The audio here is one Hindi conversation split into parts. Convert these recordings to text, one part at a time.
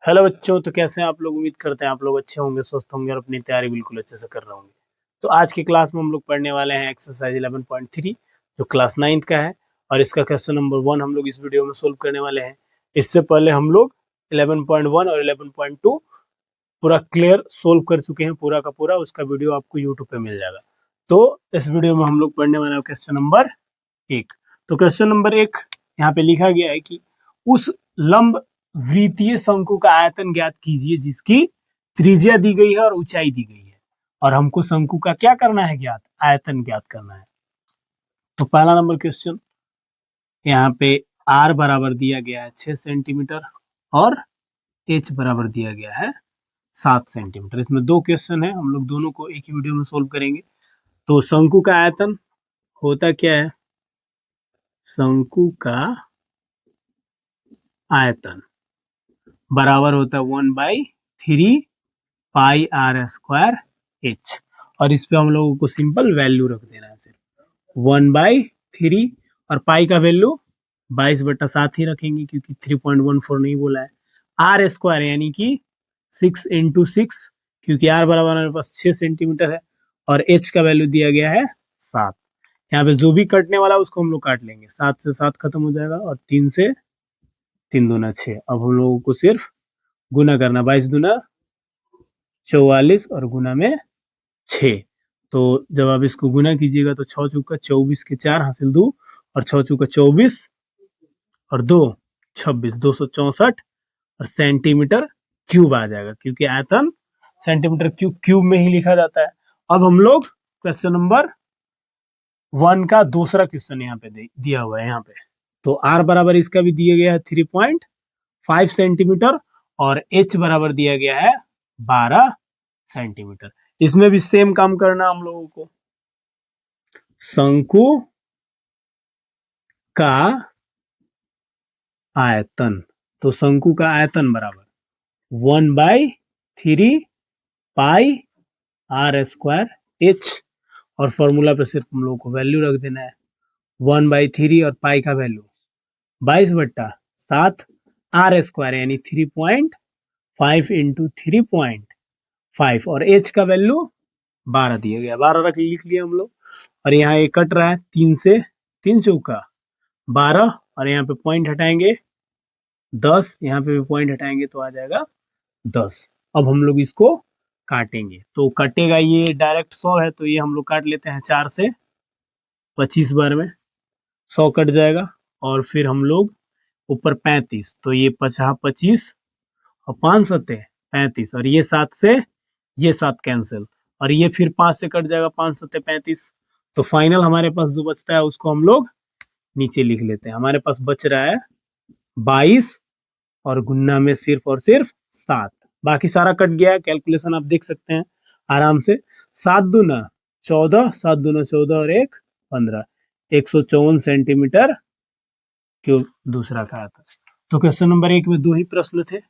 हेलो बच्चों, तो कैसे हैं आप लोग। उम्मीद करते हैं आप लोग अच्छे होंगे, स्वस्थ होंगे और अपनी तैयारी बिल्कुल अच्छे से कर रहे होंगे। तो आज की क्लास में हम लोग पढ़ने वाले हैं एक्सरसाइज 11.3 जो क्लास 9th का है। और इसका क्वेश्चन नंबर 1 हम लोग इस वीडियो में सोल्व करने वाले हैं। इससे पहले हम लोग 11.1 और 11.2 पूरा क्लियर सोल्व कर चुके हैं, पूरा का पूरा। उसका वीडियो आपको यूट्यूब पे मिल जाएगा। तो इस वीडियो में हम लोग पढ़ने वाले हैं क्वेश्चन नंबर 1। तो क्वेश्चन नंबर 1 यहाँ पे लिखा गया है कि उस लंब वृत्तीय शंकु का आयतन ज्ञात कीजिए जिसकी त्रिज्या दी गई है और ऊंचाई दी गई है। और हमको शंकु का क्या करना है, ज्ञात आयतन ज्ञात करना है। तो पहला नंबर क्वेश्चन यहाँ पे r बराबर दिया गया है 6 सेंटीमीटर और h बराबर दिया गया है 7 सेंटीमीटर। इसमें दो क्वेश्चन है, हम लोग दोनों को एक ही वीडियो में सोल्व करेंगे। तो शंकु का आयतन होता क्या है, शंकु का आयतन बराबर होता है 1/3 पाई r स्क्वायर h। और इस पे हम लोगों को सिंपल वैल्यू रख देना है, सिर्फ 1/3 और पाई का वैल्यू 22/7 ही रखेंगे क्योंकि 3.14 नहीं बोला है। r स्क्वायर यानी कि 6 × 6 क्योंकि r बराबर हमारे पास 6 सेंटीमीटर है और h का वैल्यू दिया गया है 7। यहाँ पे जो भी कटने वाला है उसको हम लोग काट लेंगे। 7 से 7 खत्म हो जाएगा और 3 से 3 दूना 6। अब हम लोगों को सिर्फ गुना करना, 22 दूना 44 और गुना में 6। तो जब आप इसको गुना कीजिएगा तो 6 चौका 24 के 4 हासिल 2 और 6 चौका 24 और 2 26, 264 और सेंटीमीटर क्यूब आ जाएगा क्योंकि आयतन सेंटीमीटर क्यूब में ही लिखा जाता है। अब हम लोग क्वेश्चन नंबर 1 का दूसरा क्वेश्चन यहाँ पे दिया हुआ है यहाँ पे। तो r बराबर इसका भी दिया गया है 3.5 सेंटीमीटर और h बराबर दिया गया है 12 सेंटीमीटर। इसमें भी सेम काम करना हम लोगों को। शंकु का आयतन, तो शंकु का आयतन बराबर 1/3 पाई r स्क्वायर h और फॉर्मूला पे सिर्फ हम लोगों को वैल्यू रख देना है। 1/3 और पाई का वैल्यू 22/7 r स्क्वायर यानी 3.5 × 3.5 और h का वैल्यू 12 दिया गया, 12 लिख लिया हम लोग। और यहाँ ये कट रहा है 3 से 3 चौका 12 और यहाँ पे पॉइंट हटाएंगे 10, यहाँ पे भी पॉइंट हटाएंगे तो आ जाएगा 10। अब हम लोग इसको काटेंगे तो कटेगा, ये डायरेक्ट 100 है तो ये हम लोग काट लेते हैं 4 से 25 बार में 100 कट जाएगा। और फिर हम लोग ऊपर 35 तो ये 25 और 5 सत्ते 35 और ये 7 से ये 7 कैंसिल और ये फिर 5 से कट जाएगा, 5 सत्ते 35। तो फाइनल हमारे पास जो बचता है उसको हम लोग नीचे लिख लेते हैं। हमारे पास बच रहा है 22 और गुन्ना में सिर्फ और सिर्फ 7। बाकी सारा कट गया है, कैलकुलेशन आप देख सकते हैं आराम से। 7 दूना 14, 7 दूना 14 और 1 15, 154 सेंटीमीटर क्यूब दूसरा का आता। तो क्वेश्चन नंबर 1 में 2 ही प्रश्न थे,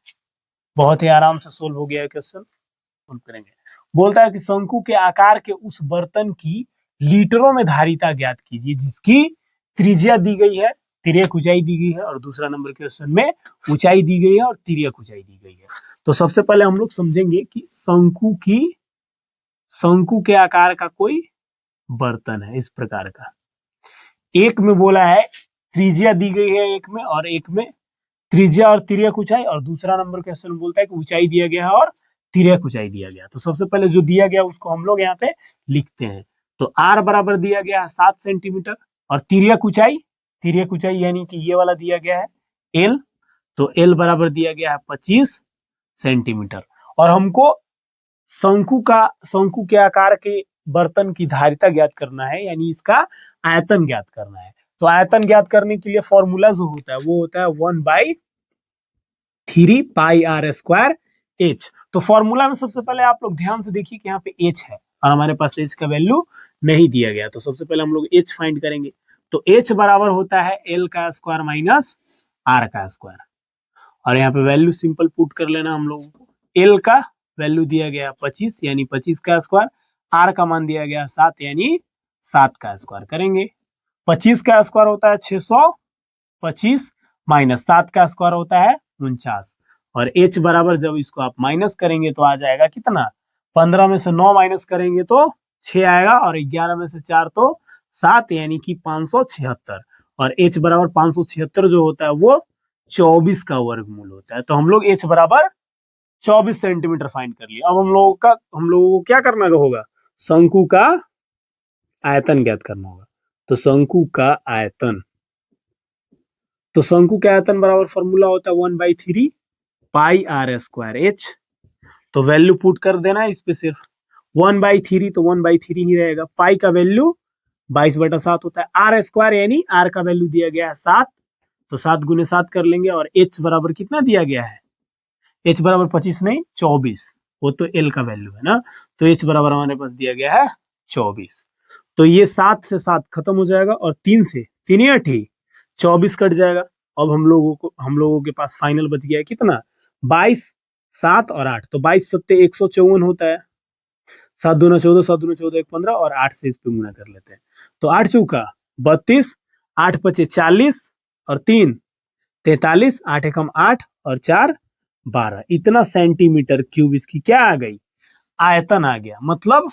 बहुत ही आराम से सोल्व हो गया है क्वेश्चन। सोल्व करेंगे। बोलता है कि शंकु के आकार के उस बर्तन की लीटरों में धारिता ज्ञात कीजिए जिसकी त्रिज्या दी गई है, तिर्यक ऊंचाई दी गई है और दूसरा नंबर क्वेश्चन में ऊंचाई दी गई है और तिर्यक ऊंचाई दी गई है। तो सबसे पहले हम लोग समझेंगे कि शंकु के आकार का कोई बर्तन है इस प्रकार का। एक में बोला है त्रिज्या दी गई है एक में, और एक में त्रिज्या और तिर्यक ऊंचाई, और दूसरा नंबर क्वेश्चन बोलता है कि ऊंचाई दिया गया है और तिर्यक ऊंचाई दिया गया। तो सबसे पहले जो दिया गया उसको हम लोग यहाँ पे लिखते हैं। तो r बराबर दिया गया है 7 सेंटीमीटर और तिर्यक ऊंचाई यानी कि ये वाला दिया गया है l। तो l बराबर दिया गया है 25 सेंटीमीटर। और हमको शंकु के आकार के बर्तन की धारिता ज्ञात करना है, यानी इसका आयतन ज्ञात करना है। तो आयतन ज्ञात करने के लिए फॉर्मूला जो होता है वो होता है 1/3 पाई r स्क्वायर h। तो फॉर्मूला में सबसे पहले आप लोग ध्यान से देखिए कि यहाँ पे h है और हमारे पास h का वैल्यू नहीं दिया गया। तो सबसे पहले हम लोग h फाइंड करेंगे। तो h बराबर होता है l का स्क्वायर माइनस r का स्क्वायर। और यहाँ पे वैल्यू सिंपल पुट कर लेना हम लोगों को। l का वैल्यू दिया गया 25 यानी 25 का स्क्वायर, r का मान दिया गया 7 यानी 7 का स्क्वायर करेंगे। 25 का स्क्वायर होता है 625 माइनस 7 का स्क्वायर होता है 49 और h बराबर जब इसको आप माइनस करेंगे तो आ जाएगा कितना, 15 में से 9 माइनस करेंगे तो 6 आएगा, और 11 में से 4 तो 7, यानी कि 576। और h बराबर 576 जो होता है वो 24 का वर्गमूल होता है। तो हम लोग h बराबर 24 सेंटीमीटर फाइंड कर लिया। अब हम लोगों को क्या करना होगा, शंकु का आयतन ज्ञात करना होगा। तो शंकु का आयतन, तो शंकु का आयतन बराबर फॉर्मूला होता है 1/3 पाई आर स्क्वायर एच। तो वैल्यू पुट कर देना है इस पे, सिर्फ 1/3 तो 1/3 ही रहेगा। पाई का वैल्यू 22/7 होता है। आर स्क्वायर यानी आर का वैल्यू दिया गया है 7, तो 7 गुने 7 कर लेंगे। और एच बराबर कितना दिया गया है, एच बराबर 25 नहीं 24, वो तो एल का वैल्यू है ना। तो एच बराबर हमारे पास दिया गया है 24। तो ये 7 से 7 खत्म हो जाएगा, और 3 से 3 8 24 कट जाएगा। अब हम लोगों के पास फाइनल बच गया है कितना, 22, 7 और 8। तो 22 सत्ते 154 होता है, 7 दूना 14, 7 दूना 14 1 15, और 8 से इस पे गुना कर लेते हैं। तो 8 चौका 32, 8 पचे 40, और 3 43, 8 एकम 8, और 4 12। इतना सेंटीमीटर क्यूब इसकी क्या आ गई, आयतन आ गया। मतलब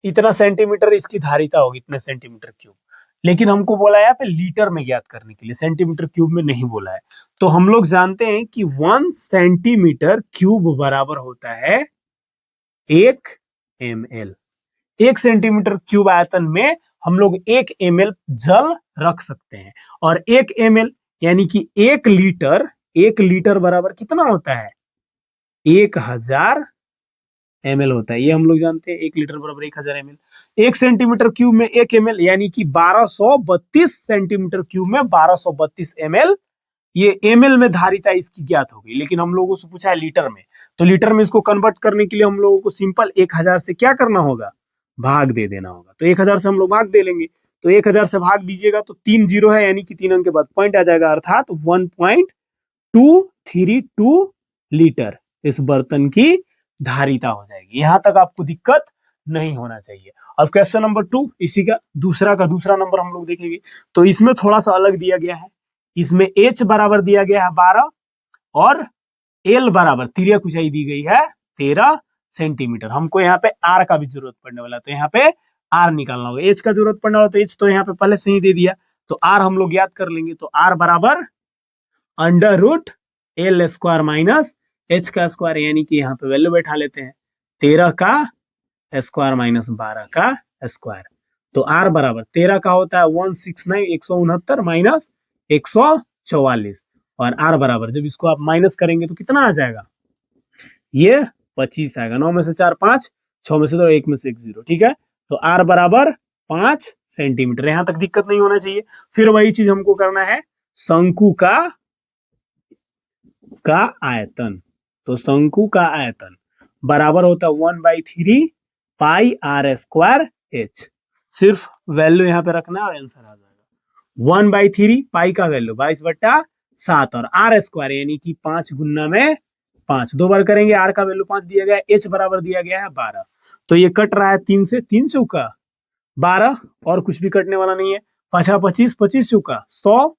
इतना सेंटीमीटर इसकी धारिता होगी, इतने सेंटीमीटर क्यूब। लेकिन हमको बोला है यहाँ पे लीटर में ज्ञात करने के लिए, सेंटीमीटर क्यूब में नहीं बोला है। तो हम लोग जानते हैं कि 1 सेंटीमीटर क्यूब बराबर होता है 1 ml। 1 सेंटीमीटर क्यूब आयतन में हम लोग 1 ml जल रख सकते हैं। और 1 ml यानी कि 1 लीटर बराबर कितना होता है, 1000 ml होता है। ये हम लोग जानते हैं, 1 लीटर बराबर 1000 ml। 1 सेंटीमीटर क्यूब में 1 ml यानी कि 1232 सेंटीमीटर क्यूब में 1232 ml। ये ml में धारिता इसकी ज्ञात हो गई। लेकिन हम लोगों से पूछा है लीटर में, तो लीटर में इसको कन्वर्ट करने के लिए हम लोगों को सिंपल 1000 से क्या करना होगा, भाग दे देना होगा। तो 1000 से हम लोग भाग दे लेंगे। तो 1000 से भाग दीजिएगा तो 3 जीरो है, यानी कि 3 अंक के बाद पॉइंट आ जाएगा, अर्थात 1.232 लीटर इस बर्तन की धारिता हो जाएगी। यहां तक आपको दिक्कत नहीं होना चाहिए। अब क्वेश्चन नंबर 2, इसी का दूसरा नंबर हम लोग देखेंगे। तो इसमें थोड़ा सा अलग दिया गया है। इसमें h बराबर दिया गया है 12, और l बराबर तिर्यक ऊंचाई दी गई है 13 सेंटीमीटर। हमको यहाँ पे r का भी जरूरत पड़ने वाला है, तो यहाँ पे r निकालना होगा। h का जरूरत पड़ने वाला, तो h तो यहाँ पे पहले से ही दे दिया, तो r हम लोग याद कर लेंगे। तो r बराबर √l स्क्वायर माइनस h का स्क्वायर, यानी कि यहाँ पे वैल्यू बैठा लेते हैं 13 का स्क्वायर माइनस 12 का स्क्वायर। तो r बराबर 13 का होता है 169 169 माइनस 144, और r बराबर जब इसको आप माइनस करेंगे तो कितना आ जाएगा, ये 25 आएगा। 9 में से 4 5, 6 में से 2 1 में से 1 0, ठीक है। तो r बराबर 5 सेंटीमीटर। यहां तक दिक्कत नहीं होना चाहिए। फिर वही चीज हमको करना है शंकु का आयतन। तो शंकु का आयतन बराबर होता है 1/3 पाई आर स्क्वायर एच। सिर्फ वैल्यू यहाँ पे रखना है और आंसर आ जाएगा। 1/3 पाई का वैल्यू 22/7, और आर स्क्वायर यानी कि 5 गुना में 5, 2 बार करेंगे। आर का वैल्यू 5 दिया गया है, एच बराबर दिया गया है 12। तो ये कट रहा है 3 से, 3 चौका 12, और कुछ भी कटने वाला नहीं है। 5 25, 25 चौका 100,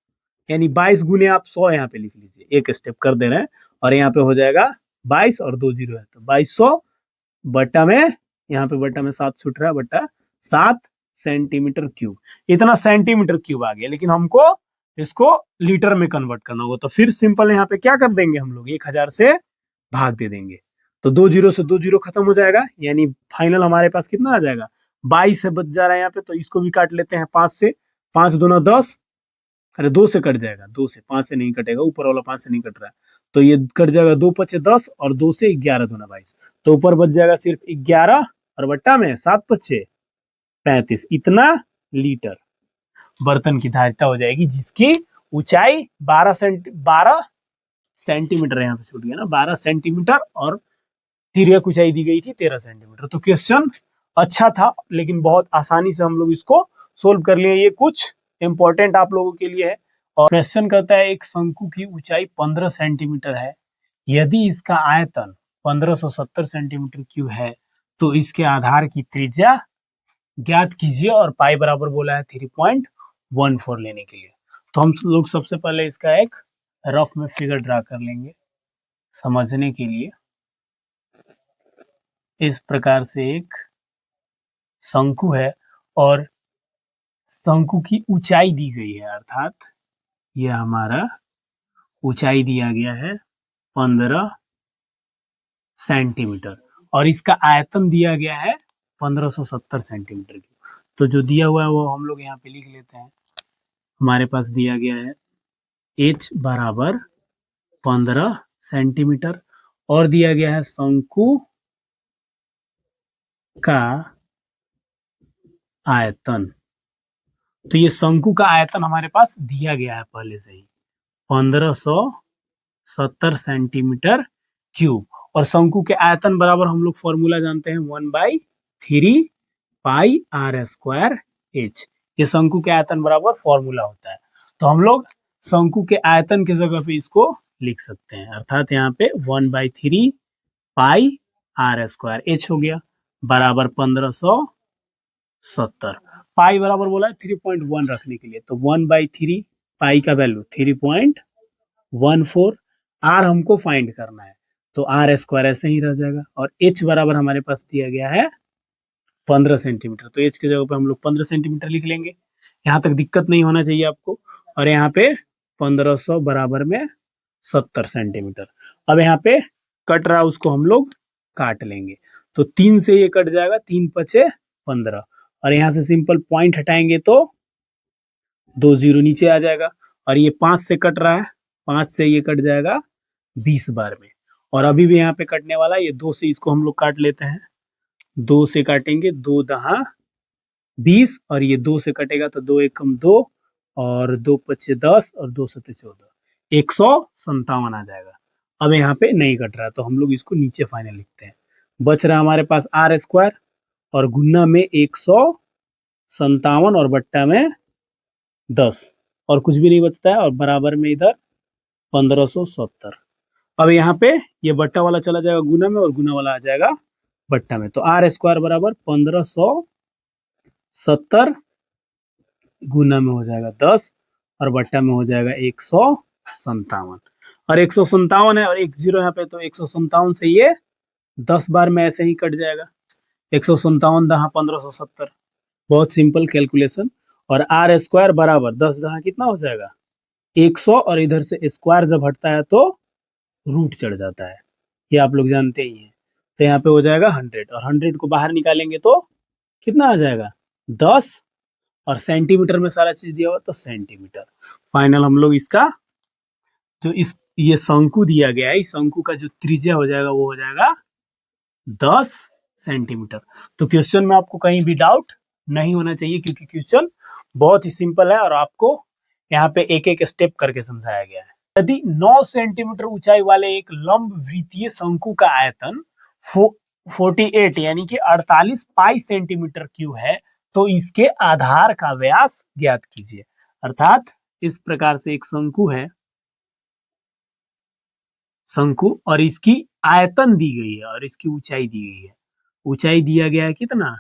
यानी 22 गुने आप 100 यहाँ पे लिख लीजिए, एक स्टेप कर दे रहे हैं। और यहाँ पे हो जाएगा 22 और 2 जीरो है, तो 2200 बट्टा में, यहाँ पे बट्टा में 7 छूट रहा है, बट्टा 7 सेंटीमीटर क्यूब। इतना सेंटीमीटर क्यूब आ गया। लेकिन हमको इसको लीटर में कन्वर्ट करना होगा। तो फिर सिंपल यहाँ पे क्या कर देंगे हम लोग, 1000 से भाग दे देंगे। तो 2 जीरो से 2 जीरो खत्म हो जाएगा, यानी फाइनल हमारे पास कितना आ जाएगा, 22 से बच जा रहा है यहाँ पे। तो इसको भी काट लेते हैं 5 से, 5 दूना 10, अरे 2 से कट जाएगा, 2 से, 5 से नहीं कटेगा, ऊपर वाला 5 से नहीं कट रहा है। तो ये कट जाएगा, 2 पचे 10, और 2 से 11 दूना 22, तो ऊपर बच जाएगा सिर्फ 11, और बट्टा में 7 पचे 35। इतना लीटर बर्तन की धारिता हो जाएगी, जिसकी ऊंचाई 12 सेंटीमीटर, यहाँ पे छूट गया ना 12 सेंटीमीटर, और तिर्यक ऊंचाई दी गई थी 13 सेंटीमीटर। तो क्वेश्चन अच्छा था, लेकिन बहुत आसानी से हम लोग इसको सोल्व कर लिए। ये कुछ इंपॉर्टेंट आप लोगों के लिए है। और क्वेश्चन कहता है एक शंकु की ऊंचाई 15 सेंटीमीटर है, यदि इसका आयतन 1570 सेंटीमीटर क्यूब है, तो इसके आधार की त्रिज्या ज्ञात कीजिए। और पाई बराबर बोला है 3.14 लेने के लिए। तो हम लोग सबसे पहले इसका एक रफ में फिगर ड्रा कर लेंगे। समझने के लिए इस प्रकार से एक शंकु है और शंकु की ऊंचाई दी गई है, अर्थात यह हमारा ऊंचाई दिया गया है 15 सेंटीमीटर और इसका आयतन दिया गया है 1570 सेंटीमीटर की। तो जो दिया हुआ है वो हम लोग यहाँ पे लिख लेते हैं। हमारे पास दिया गया है h बराबर 15 सेंटीमीटर और दिया गया है शंकु का आयतन। तो ये शंकु का आयतन हमारे पास दिया गया है पहले से ही 1570 सेंटीमीटर क्यूब और शंकु के आयतन बराबर हम लोग फॉर्मूला जानते हैं 1/3 पाई आर स्क्वायर एच। ये शंकु के आयतन बराबर फॉर्मूला होता है। तो हम लोग शंकु के आयतन की जगह पे इसको लिख सकते हैं, अर्थात यहाँ पे 1/3 पाई आर स्क्वायर एच हो गया बराबर 1570। पाई बराबर बोला है 3.1 रखने के लिए, तो 1/3 पाई का वैल्यू 3.14। आर हमको फाइंड करना है तो आर स्क्वायर ऐसे ही रह जाएगा और एच बराबर हमारे पास दिया गया है 15 सेंटीमीटर। तो एच की जगह पे हम लोग 15 सेंटीमीटर लिख लेंगे। यहाँ तक दिक्कत नहीं होना चाहिए आपको। और यहाँ पे 1500 बराबर में 70 सेंटीमीटर। अब यहाँ पे कट रहा उसको हम लोग काट लेंगे। तो 3 से ये कट जाएगा, 3 पचे 15 और यहाँ से सिंपल पॉइंट हटाएंगे तो 2 जीरो नीचे आ जाएगा। और ये 5 से कट रहा है, 5 से ये कट जाएगा 20 बार में। और अभी भी यहाँ पे कटने वाला है, ये 2 से इसको हम लोग काट लेते हैं। 2 से काटेंगे, 2 दहा 20 और ये 2 से कटेगा तो 2 एकम 2 और 2 पच्चे 10 और 2 सत्ते 14, 157 आ जाएगा। अब यहाँ पे नहीं कट रहा है तो हम लोग इसको नीचे फाइनल लिखते हैं। बच रहा हमारे पास आर स्क्वायर और गुना में 157 और बट्टा में 10 और कुछ भी नहीं बचता है और बराबर में इधर 1570। अब यहाँ पे ये बट्टा वाला चला जाएगा गुना में और गुना वाला आ जाएगा बट्टा में। तो आर स्क्वायर बराबर 1570 गुना में हो जाएगा 10 और बट्टा में हो जाएगा 157। और 157 है और 1 जीरो यहाँ पे, तो 157 से ये 10 बार में ऐसे ही कट जाएगा। 157 दहा 1570, बहुत सिंपल कैलकुलेशन। और आर स्क्वायर बराबर 10 दहा कितना हो जाएगा 100 और इधर से स्क्वायर जब हटता है तो रूट चढ़ जाता है, ये आप लोग जानते ही हैं। तो यहाँ पे हो जाएगा 100 और 100 को बाहर निकालेंगे तो कितना आ जाएगा 10 और सेंटीमीटर में सारा चीज दिया हुआ तो सेंटीमीटर। फाइनल हम लोग इसका जो ये शंकु दिया गया है, इस शंकु का जो त्रिज्या हो जाएगा वो हो जाएगा 10 सेंटीमीटर। तो क्वेश्चन में आपको कहीं भी डाउट नहीं होना चाहिए क्योंकि क्वेश्चन बहुत ही सिंपल है और आपको यहाँ पे एक एक स्टेप करके समझाया गया है। यदि 9 सेंटीमीटर ऊंचाई वाले एक लंब वृत्तीय शंकु का आयतन 48 यानी कि 48 पाई सेंटीमीटर क्यूब है तो इसके आधार का व्यास ज्ञात कीजिए। अर्थात इस प्रकार से एक शंकु है, शंकु, और इसकी आयतन दी गई है और इसकी ऊंचाई दी गई है। ऊंचाई दिया गया है कितना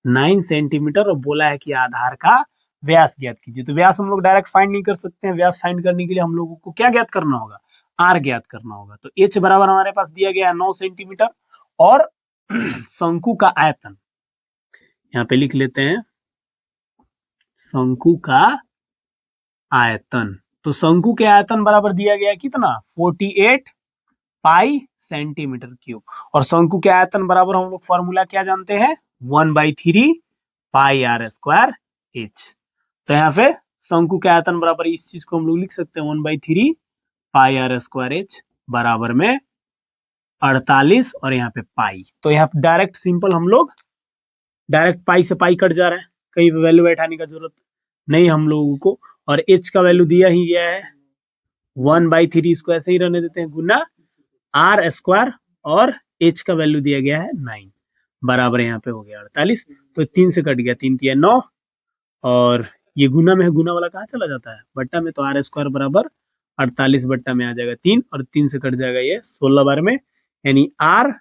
9 सेंटीमीटर और बोला है कि आधार का व्यास ज्ञात कीजिए। तो व्यास हम लोग डायरेक्ट फाइंड नहीं कर सकते हैं। व्यास फाइंड करने के लिए हम लोगों को क्या ज्ञात करना होगा आर ज्ञात करना होगा। तो एच बराबर हमारे पास दिया गया है 9 सेंटीमीटर और शंकु का आयतन यहाँ पे लिख लेते हैं, शंकु का आयतन। तो शंकु के आयतन बराबर दिया गया है कितना 48 पाई सेंटीमीटर क्यूब और शंकु के आयतन बराबर हम लोग फॉर्मूला क्या जानते हैं 1/3 पाई आर स्क्वायर एच। तो यहाँ पे शंकु के आयतन बराबर इस चीज को हम लोग लिख सकते हैं 1/3 पाई आर स्क्वायर एच बराबर में 48 और यहाँ पे पाई। तो यहाँ पे डायरेक्ट सिंपल हम लोग डायरेक्ट पाई से पाई कट जा रहा है, कहीं वैल्यू बैठाने का जरूरत नहीं हम लोगों को। और एच का वैल्यू दिया ही गया है 1/3, इसको ऐसे ही रहने देते हैं गुना आर स्क्वायर और एच का वैल्यू दिया गया है 9 बराबर यहाँ पे हो गया 48। तो 3 से कट गया, 3 तिया 9 और ये गुना में है, गुना वाला कहाँ चला जाता है बट्टा में, तो आर स्क्वायर बराबर 48 बट्टा में आ जाएगा 3 और 3 से कट जाएगा ये 16 बार में, यानी आर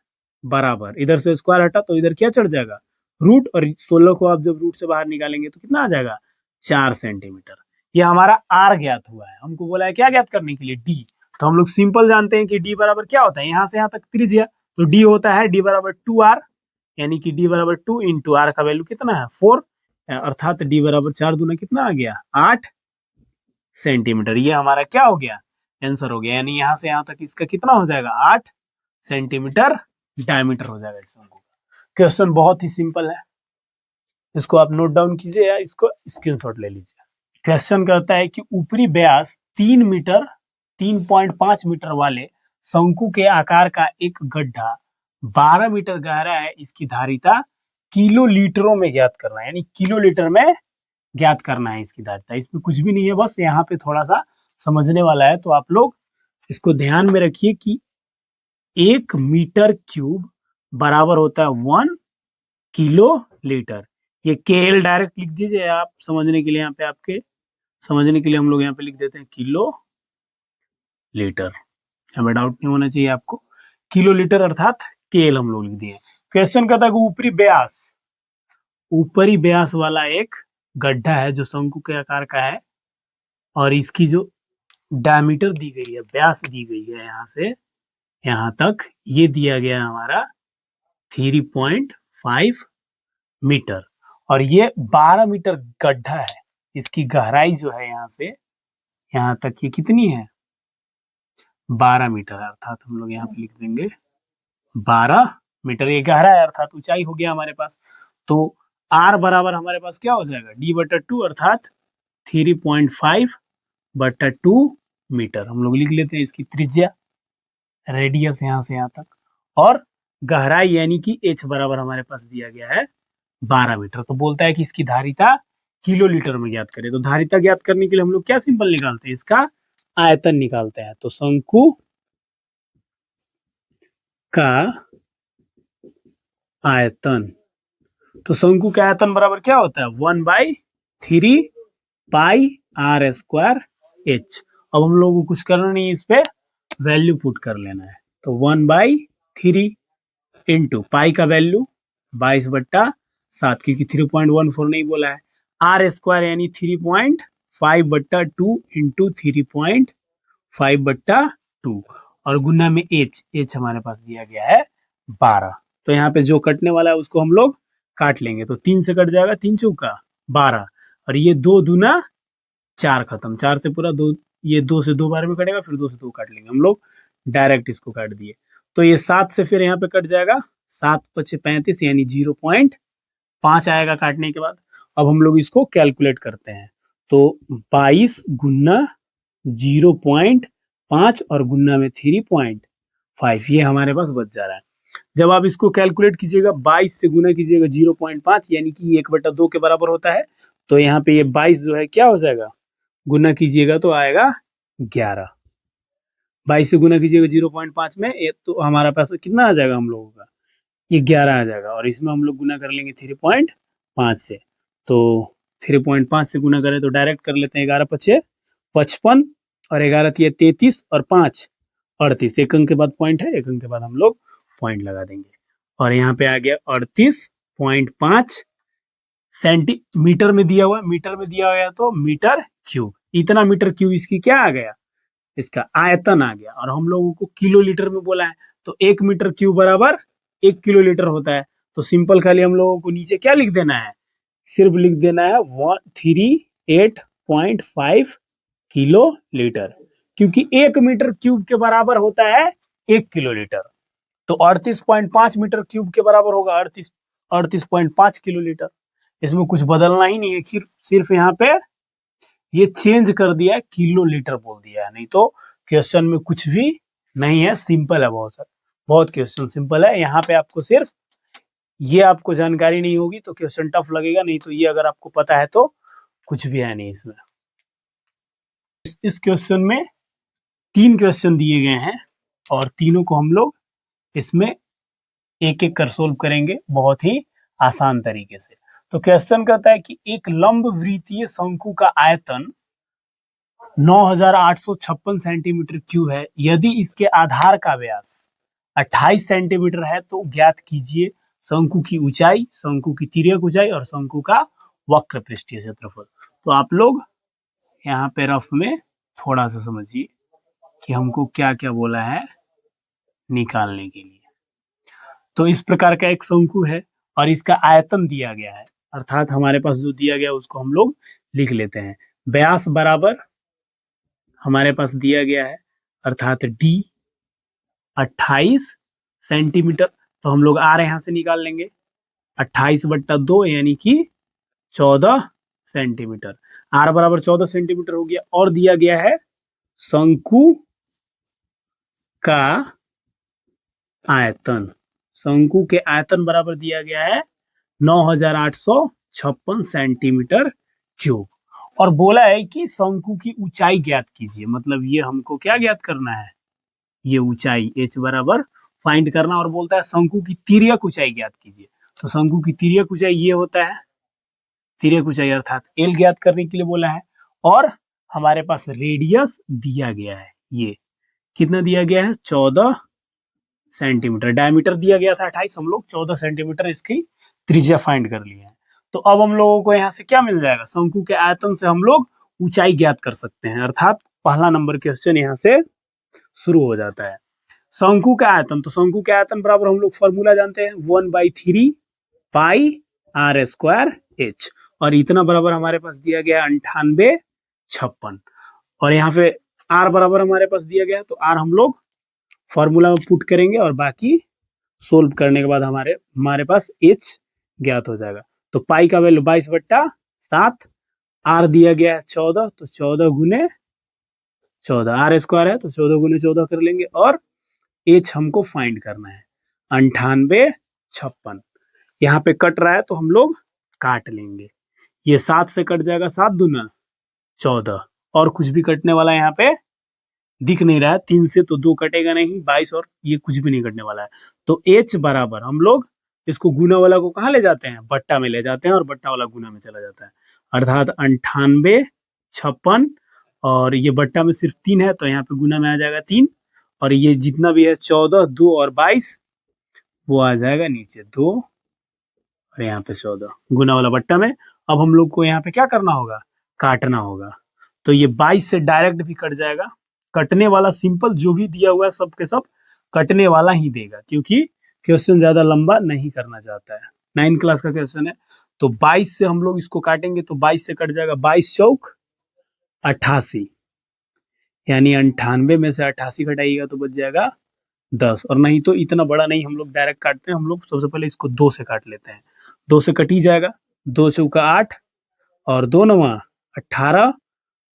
बराबर इधर से स्क्वायर हटा तो इधर क्या चढ़ जाएगा रूट, और 16 को आप जब रूट से बाहर निकालेंगे तो कितना आ जाएगा 4 सेंटीमीटर। ये हमारा आर ज्ञात हुआ है। हमको बोला है क्या ज्ञात करने के लिए डी। तो हम लोग सिंपल जानते हैं कि डी बराबर क्या होता है, यहाँ से यहाँ तक त्रिज्या, तो डी होता है डी बराबर 2r, यानी कि डी बराबर 2 इंटू आर का वैल्यू कितना है 4, अर्थात डी बराबर 4 दूना कितना आ गया 8 सेंटीमीटर। ये हमारा क्या हो गया आंसर हो गया, यानी यहाँ से यहाँ तक इसका कितना हो जाएगा 8 सेंटीमीटर डायमीटर हो जाएगा इस शंकु का। क्वेश्चन बहुत ही सिंपल है, इसको आप नोट डाउन कीजिए या इसको स्क्रीनशॉट ले लीजिए। क्वेश्चन कहता है कि ऊपरी व्यास 3 मीटर 3.5 मीटर वाले शंकु के आकार का एक गड्ढा 12 मीटर गहरा है, इसकी धारिता किलो लीटरों में ज्ञात करना है, यानी किलो लीटर में ज्ञात करना है इसकी धारिता। इसमें कुछ भी नहीं है, बस यहाँ पे थोड़ा सा समझने वाला है, तो आप लोग इसको ध्यान में रखिए कि 1 मीटर क्यूब बराबर होता है 1 किलो लीटर। ये KL डायरेक्ट लिख दीजिए आप समझने के लिए, यहाँ पे आपके समझने के लिए हम लोग यहाँ पे लिख देते हैं किलो लीटर, हमें डाउट नहीं होना चाहिए आपको। किलो लीटर अर्थात KL हम लोग लिख दिए। क्वेश्चन कहता है कि ऊपरी व्यास वाला एक गड्ढा है जो शंकु के आकार का है, और इसकी जो डायमीटर दी गई है, व्यास दी गई है यहाँ से यहाँ तक, ये दिया गया हमारा 3.5 मीटर, और ये 12 मीटर गड्ढा है। इसकी गहराई जो है यहाँ से यहाँ तक ये कितनी है 12 मीटर, अर्थात हम लोग यहाँ पे लिख देंगे 12 मीटर। ये गहरा है अर्थात ऊंचाई हो गया हमारे पास, तो R बराबर हमारे पास क्या हो जाएगा D/2 अर्थात 3.5 बटा 2 मीटर। हम लोग लिख लेते हैं इसकी त्रिज्या, रेडियस यहाँ से यहाँ तक, और गहराई यानी कि H बराबर हमारे पास दिया गया है 12 मीटर। तो बोलता है कि इसकी धारिता किलो लीटर में ज्ञात करें। तो धारिता ज्ञात करने के लिए हम लोग क्या सिंपल निकालते हैं, इसका आयतन निकालते हैं। तो शंकु का आयतन, तो शंकु का आयतन बराबर क्या होता है 1/3 पाई R स्क्वायर H। अब हम लोगों को कुछ करना नहीं, इस पे वैल्यू पुट कर लेना है। तो 1/3 इंटू पाई का वैल्यू 22/7, क्योंकि 3.14 नहीं बोला है, R स्क्वायर यानी 3.5/2 इंटू 3.5/2, और गुना में H हमारे पास दिया गया है 12। तो यहाँ पे जो कटने वाला है उसको हम लोग काट लेंगे, तो 3 से कट जाएगा, 3 चौका 12, और ये 2 दूना 4 खत्म, 4 से पूरा 2, ये 2 से 2 बार में कटेगा, फिर 2 से 2 काट लेंगे हम लोग, डायरेक्ट इसको काट दिए। तो ये 7 से फिर यहाँ पे कट जाएगा, 7×5 = 35, यानी 0.5 आएगा काटने के बाद। अब हम लोग इसको कैलकुलेट करते हैं, तो 22 गुना 0.5 और गुना में 3.5, ये हमारे पास बच जा रहा है। जब आप इसको कैलकुलेट कीजिएगा, 22 से गुना कीजिएगा 0.5, यानी कि 1/2 के बराबर होता है, तो यहाँ पे ये 22 जो है क्या हो जाएगा, गुना कीजिएगा तो आएगा 11। 22 से गुना कीजिएगा 0.5 में, ये तो हमारा पास कितना आ जाएगा हम लोगों का, ये 11 आ जाएगा, और इसमें हम लोग गुना कर लेंगे 3.5 से। तो 3.5 से गुना करें तो डायरेक्ट कर लेते हैं, 11×5 = 55, और 11×3 = 33, और 5 38, एक अंक के बाद पॉइंट है, एक अंक के बाद हम लोग पॉइंट लगा देंगे, और यहाँ पे आ गया 38.5 सेंटीमीटर में दिया हुआ, मीटर में दिया हुआ तो मीटर क्यूब, इतना मीटर क्यूब इसकी क्या आ गया, इसका आयतन आ गया। और हम लोगों को किलो लीटर में बोला है, तो 1 मीटर क्यूब बराबर 1 किलो लीटर होता है। तो सिंपल खाली हम लोगों को नीचे क्या लिख देना है, सिर्फ लिख देना है 138.5 किलो लीटर, क्योंकि 1 मीटर क्यूब के बराबर होता है 1 किलो लीटर, तो 38.5 मीटर क्यूब के बराबर होगा 38.5 किलो लीटर। इसमें कुछ बदलना ही नहीं है, सिर्फ यहाँ पे ये चेंज कर दिया है, किलो लीटर बोल दिया है, नहीं तो क्वेश्चन में कुछ भी नहीं है, सिंपल है बहुत क्वेश्चन सिंपल है। यहाँ पे आपको सिर्फ ये आपको जानकारी नहीं होगी तो क्वेश्चन टफ लगेगा, नहीं तो ये अगर आपको पता है तो कुछ भी है नहीं इसमें। इस क्वेश्चन में 3 क्वेश्चन दिए गए हैं, और तीनों को हम लोग इसमें एक एक कर सोल्व करेंगे बहुत ही आसान तरीके से। तो क्वेश्चन कहता है कि एक लंब वृत्तीय शंकु का आयतन 9856 सेंटीमीटर क्यूब है, यदि इसके आधार का व्यास 28 सेंटीमीटर है तो ज्ञात कीजिए शंकु की ऊंचाई, शंकु की तिर्यक ऊंचाई और शंकु का वक्र पृष्ठीय क्षेत्रफल। तो आप लोग यहाँ पे रफ में थोड़ा सा समझिए, कि हमको क्या क्या बोला है निकालने के लिए। तो इस प्रकार का एक शंकु है और इसका आयतन दिया गया है, अर्थात हमारे पास जो दिया गया उसको हम लोग लिख लेते हैं। व्यास बराबर हमारे पास दिया गया है, अर्थात डी 28 सेंटीमीटर। तो हम लोग आर यहाँ से निकाल लेंगे, 28/2 यानी कि 14 सेंटीमीटर। आर बराबर 14 सेंटीमीटर हो गया। और दिया गया है शंकु का आयतन। शंकु के आयतन बराबर दिया गया है 9856 सेंटीमीटर क्यूब। और बोला है कि शंकु की ऊंचाई ज्ञात कीजिए, मतलब ये हमको क्या ज्ञात करना है, ये ऊंचाई h बराबर फाइंड करना। और बोलता है शंकु की तिर्यक ऊंचाई ज्ञात कीजिए। तो शंकु की तिर्यक ऊंचाई ये होता है, तिर्यक ऊंचाई अर्थात एल ज्ञात करने के लिए बोला है। और हमारे पास रेडियस दिया गया है, ये कितना दिया गया है 14 सेंटीमीटर। डायमीटर दिया गया था 28, हम लोग 14 सेंटीमीटर इसकी त्रिज्या फाइंड कर लिए हैं। तो अब हम लोगों को यहाँ से क्या मिल जाएगा, शंकु के आयतन से हम लोग ऊंचाई ज्ञात कर सकते हैं, अर्थात पहला नंबर क्वेश्चन यहाँ से शुरू हो जाता है। शंकु का आयतन, तो शंकु के आयतन बराबर हम लोग फॉर्मूला जानते हैं 1/3 पाई आर स्क्वायर एच। और इतना बराबर हमारे पास दिया गया 9856। और यहाँ पे आर बराबर हमारे पास दिया गया, तो आर हम लोग फॉर्मूला में पुट करेंगे और बाकी सोल्व करने के बाद हमारे पास एच ज्ञात हो जाएगा। तो पाई का वैल्यू 22/7, आर दिया गया है 14, तो 14 गुने 14, आर स्क्वायर है तो 14 गुने 14 कर लेंगे। और एच हमको फाइंड करना है 9856। यहाँ पे कट रहा है तो हम लोग काट लेंगे, ये 7 से कट जाएगा, 7 दूना 14, और कुछ भी कटने वाला यहाँ पे दिख नहीं रहा है। 3 से तो 2 कटेगा नहीं, 22 और ये कुछ भी नहीं कटने वाला है। तो h बराबर हम लोग इसको गुना वाला को कहाँ ले जाते हैं, बट्टा में ले जाते हैं, और बट्टा वाला गुना में चला जाता है, अर्थात 9856। और ये बट्टा में सिर्फ 3 है तो यहाँ पे गुना में आ जाएगा 3, और ये जितना भी है 14, 2 और 22 वो आ जाएगा नीचे 2, और यहाँ पे 14 गुना वाला बट्टा में। अब हम लोग को यहाँ पे क्या करना होगा, काटना होगा। तो ये 22 से डायरेक्ट भी कट जाएगा, कटने वाला सिंपल जो भी दिया हुआ है सब के सब कटने वाला ही देगा, क्योंकि क्वेश्चन ज्यादा लंबा नहीं करना चाहता है, 9th क्लास का क्वेश्चन है। तो 22 से हम लोग इसको काटेंगे, तो 22 से कट जाएगा 22 चौक 88, यानी 98 में से 88 घटाइएगा तो बच जाएगा 10। और नहीं तो इतना बड़ा नहीं हम लोग डायरेक्ट काटते हैं, हम लोग सबसे पहले इसको 2 से काट लेते हैं। 2 से कट ही जाएगा, 2 चौका 8 और 2 नवा 18,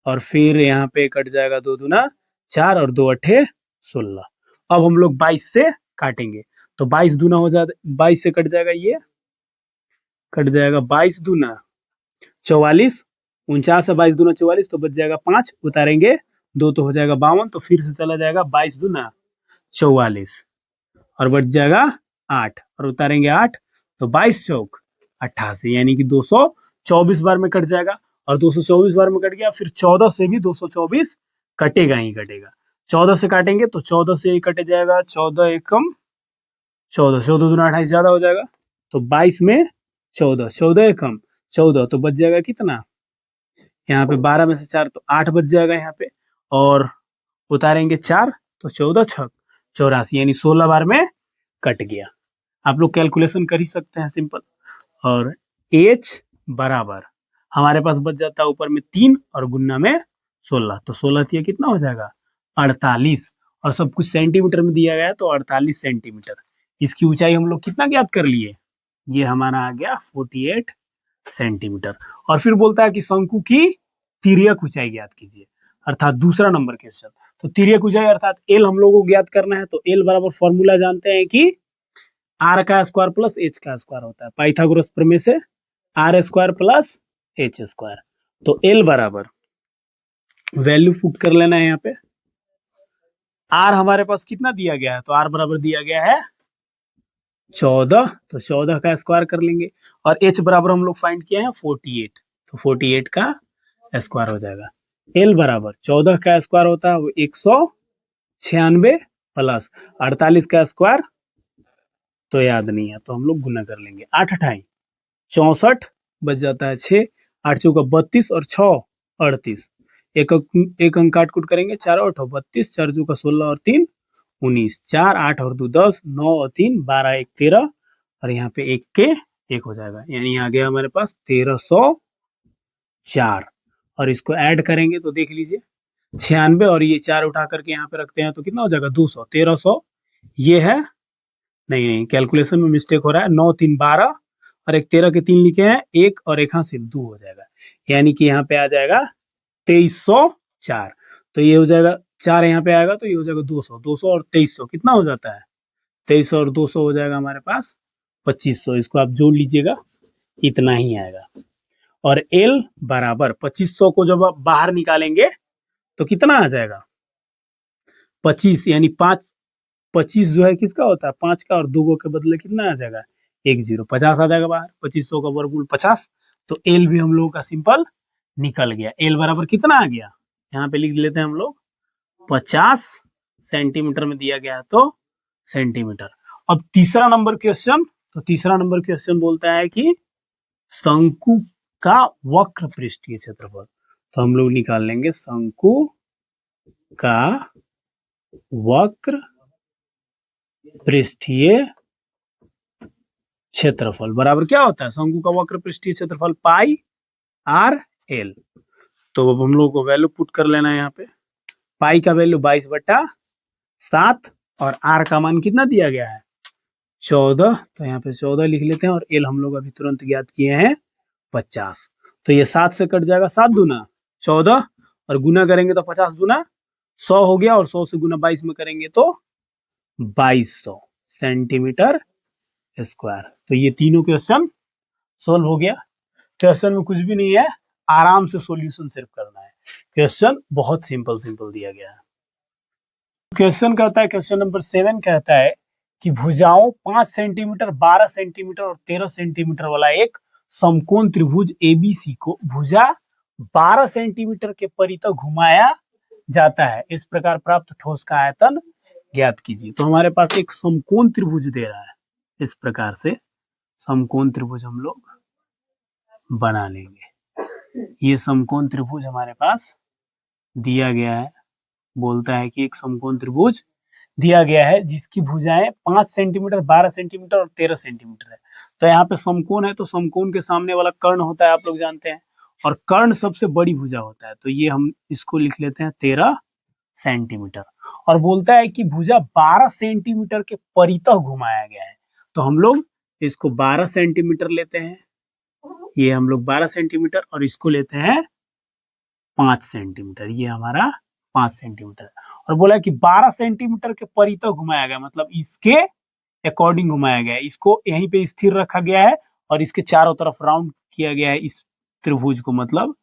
और फिर यहाँ पे कट जाएगा 2 दूना 4 और 2 अठे 16। अब हम लोग 22 से काटेंगे, तो 22 दूना हो जाता, 22 से कट जाएगा, ये कट जाएगा 22 दूना 44, 49 है 22 दूना 44, तो बच जाएगा 5, उतारेंगे 2 तो हो जाएगा 52, तो फिर से चला जाएगा 22 दूना 44 और बच जाएगा 8, और उतारेंगे 8 तो 22 चौक 88, यानी कि 224 बार में कट जाएगा। और 224 बार में कट गया, फिर 14 से भी 224 कटेगा ही कटेगा। 14 से काटेंगे तो 14 से ही कट जाएगा, 14 एकम 14, 14 दूना 28 ज्यादा हो जाएगा, तो 22 में 14, 14 एकम 14, तो बच जाएगा कितना, यहाँ पे 12 में से 4 तो 8 बच जाएगा यहाँ पे, और उतारेंगे 4 तो 14 छक 84, यानी 16 बार में कट गया। आप लोग कैलकुलेशन कर ही सकते हैं सिंपल। और h बराबर हमारे पास बच जाता है ऊपर में 3 और गुन्ना में 16, तो 16 ये कितना हो जाएगा 48, और सब कुछ सेंटीमीटर में दिया गया है तो 48 सेंटीमीटर। इसकी ऊंचाई हम लोग कितना ज्ञात कर लिए, ये हमारा आ गया 48 सेंटीमीटर। और फिर बोलता है कि शंकु की तिर्यक ऊंचाई ज्ञात कीजिए, अर्थात दूसरा नंबर क्वेश्चन। तो तिर्यक ऊंचाई अर्थात एल हम लोगों को ज्ञात करना है, तो एल बराबर फॉर्मूला जानते हैं कि आर का स्क्वायर प्लस एच का स्क्वायर होता है, पाइथागोरस प्रमेय से R square plus H square. तो एल बराबर वैल्यू पुट कर लेना है यहाँ पे, आर हमारे पास कितना दिया गया है, तो आर बराबर दिया गया है 14, तो 14 का स्क्वायर कर लेंगे। और एच बराबर हम लोग फाइंड किए हैं 48, तो 48 का स्क्वायर हो जाएगा। एल बराबर 14 का स्क्वायर होता है वो 196 प्लस 48 का स्क्वायर तो याद नहीं है, तो हम लोग गुना कर लेंगे, 8 अठाई 64 बच जाता है 6, 8 चौका 32 और 6 38, एक अंक काट कूट करेंगे, 4 और 8 32, 4 2 का 16 और 3 19, 4 8 और 2 10, 9 और 3 12, 1 13 और यहाँ पे एक के एक हो जाएगा, यानी आ गया हमारे पास 1304। और इसको ऐड करेंगे तो देख लीजिए 96 और ये 4 उठा करके यहाँ पे रखते हैं तो कितना हो जाएगा 200, 1300 ये है, नहीं नहीं कैलकुलेशन में मिस्टेक हो रहा है, 9 3 12 और एक 13 के 3 लिखे हैं, एक और एक हाथ से 2 हो जाएगा, यानी कि यहाँ पे आ जाएगा 2304। तो ये हो जाएगा 4 यहाँ पे आएगा तो ये हो जाएगा 200, 200 और 2300 कितना हो जाता है, 2300 और 200 हो जाएगा हमारे पास 2500। इसको आप जोड़ लीजिएगा, इतना ही आएगा। और L बराबर 2500 को जब आप बाहर निकालेंगे तो कितना आ जाएगा 25, यानी 5 25 जो है किसका होता है 5 का, और 2 के बदले कितना आ जाएगा 10, 50 आ जाएगा बाहर, 2500 का वर्गमूल 50। तो L भी हम लोगों का सिंपल निकल गया। L बराबर कितना आ गया, यहाँ पे लिख लेते हैं हम लोग 50 सेंटीमीटर में दिया गया है तो सेंटीमीटर। अब तीसरा नंबर क्वेश्चन, तो तीसरा नंबर क्वेश्चन बोलता है कि शंकु का वक्र पृष्ठीय क्षेत्रफल। तो हम लोग निकाल लेंगे शंकु का वक्र पृष्ठीय क्षेत्रफल बराबर क्या होता है, शंकु का वक्र पृष्ठीय क्षेत्रफल पाई आर एल। तो अब हम लोग को वैल्यू पुट कर लेना है यहाँ पे, पाई का वैल्यू 22/7 और आर का मान कितना दिया गया है 14, तो यहाँ पे 14 लिख लेते हैं। और एल हम लोग अभी तुरंत ज्ञात किए हैं 50, तो ये 7 से कट जाएगा, 7 दूना 14 और गुना करेंगे तो 50 दूना 100 हो गया, और 100 से गुना 22 में करेंगे तो 2200 सेंटीमीटर स्क्वायर। तो ये तीनों क्वेश्चन सोल्व हो गया। क्वेश्चन में कुछ भी नहीं है, आराम से सॉल्यूशन सिर्फ करना है, क्वेश्चन बहुत सिंपल सिंपल दिया गया है। क्वेश्चन कहता है, क्वेश्चन नंबर 7 कहता है कि भुजाओं 5 सेंटीमीटर 12 सेंटीमीटर और 13 सेंटीमीटर वाला एक समकोण त्रिभुज एबीसी को भुजा 12 सेंटीमीटर के परितः घुमाया जाता है, इस प्रकार प्राप्त ठोस का आयतन ज्ञात कीजिए। तो हमारे पास एक समकोण त्रिभुज दे रहा है, इस प्रकार से समकोण त्रिभुज हम लोग बना लेंगे। ये समकोण त्रिभुज हमारे पास दिया गया है, बोलता है कि एक समकोण त्रिभुज दिया गया है जिसकी भुजाएं 5 सेंटीमीटर 12 सेंटीमीटर और 13 सेंटीमीटर है। तो यहाँ पे समकोण है तो समकोण के सामने वाला कर्ण होता है, आप लोग जानते हैं, और कर्ण सबसे बड़ी भुजा होता है, तो ये हम इसको लिख लेते हैं 13 सेंटीमीटर। और बोलता है कि भुजा 12 सेंटीमीटर के परितः घुमाया गया है, तो हम लोग इसको 12 सेंटीमीटर लेते हैं, ये हम लोग 12 सेंटीमीटर, और इसको लेते हैं 5 सेंटीमीटर, ये हमारा 5 सेंटीमीटर। और बोला कि 12 सेंटीमीटर के परितः घुमाया गया, मतलब इसके अकॉर्डिंग घुमाया गया है, इसको यहीं पे स्थिर रखा गया है और इसके चारों तरफ राउंड किया गया है इस त्रिभुज को। मतलब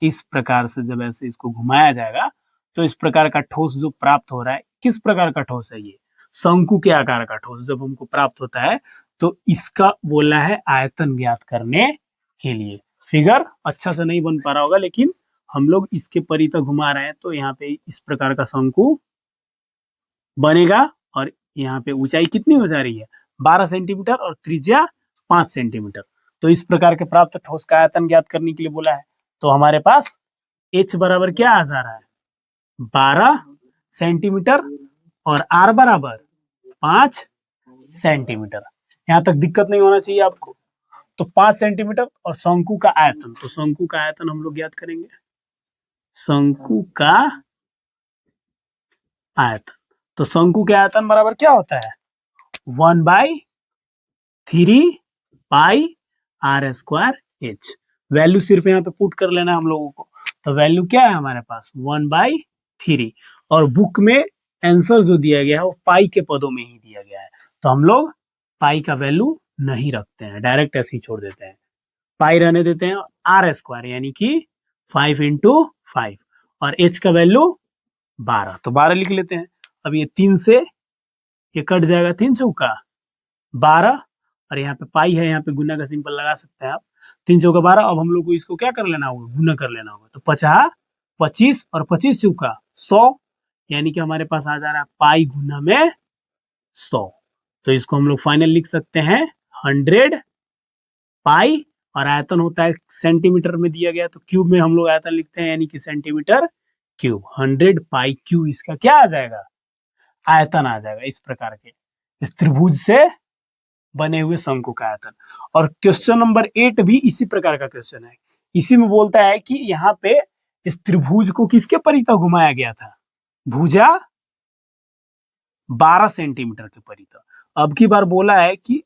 इस प्रकार से जब ऐसे इसको घुमाया जाएगा तो इस प्रकार का ठोस जो प्राप्त हो रहा है, किस प्रकार का ठोस है, ये शंकु के आकार का ठोस जब हमको प्राप्त होता है तो इसका बोला है आयतन ज्ञात करने के लिए। फिगर अच्छा से नहीं बन पा रहा होगा, लेकिन हम लोग इसके परितः घुमा रहे हैं तो यहाँ पे इस प्रकार का शंकु बनेगा। और यहाँ पे ऊंचाई कितनी हो जा रही है 12 सेंटीमीटर और त्रिज्या 5 सेंटीमीटर। तो इस प्रकार के प्राप्त ठोस का आयतन ज्ञात करने के लिए बोला है। तो हमारे पास H बराबर क्या आ जा रहा है 12 सेंटीमीटर और R बराबर 5 सेंटीमीटर। यहाँ तक दिक्कत नहीं होना चाहिए आपको। तो 5 सेंटीमीटर और शंकु का आयतन, तो शंकु का आयतन हम लोग ज्ञात करेंगे, शंकु का आयतन। तो शंकु के आयतन बराबर क्या होता है 1/3 pi R square H. Value सिर्फ यहाँ पे पुट कर लेना है हम लोगों को। तो वैल्यू क्या है हमारे पास 1/3, और बुक में आंसर जो दिया गया है वो पाई के पदों में ही दिया गया है, तो हम लोग पाई का वैल्यू नहीं रखते हैं, डायरेक्ट ऐसे ही छोड़ देते हैं, पाई रहने देते हैं। आर स्क्वायर यानी कि 5 × 5 और एच का वैल्यू 12, तो 12 लिख लेते हैं। अब ये 3 से ये कट जाएगा, 3 चौका 12, और यहाँ पे पाई है, यहाँ पे गुना का सिंपल लगा सकते हैं आप, 3 चौका 12। अब हम लोग को इसको क्या कर लेना होगा गुना कर लेना होगा, तो 50 25 और 25 चौका 100, यानी कि हमारे पास आ जा रहा है पाई गुना में 100। तो इसको हम लोग फाइनल लिख सकते हैं 100 पाई और आयतन होता है सेंटीमीटर में दिया गया, तो क्यूब में हम लोग आयतन लिखते हैं, यानी कि सेंटीमीटर क्यूब। 100 पाई क्यूब इसका क्या आ जाएगा, आयतन आ जाएगा। इस प्रकार के इस त्रिभुज से बने हुए शंकु का आयतन। और क्वेश्चन नंबर 8 भी इसी प्रकार का क्वेश्चन है। इसी में बोलता है कि यहाँ पे इस त्रिभुज को किसके परितः घुमाया गया था, भुजा 12 सेंटीमीटर के परितः। अब की बार बोला है कि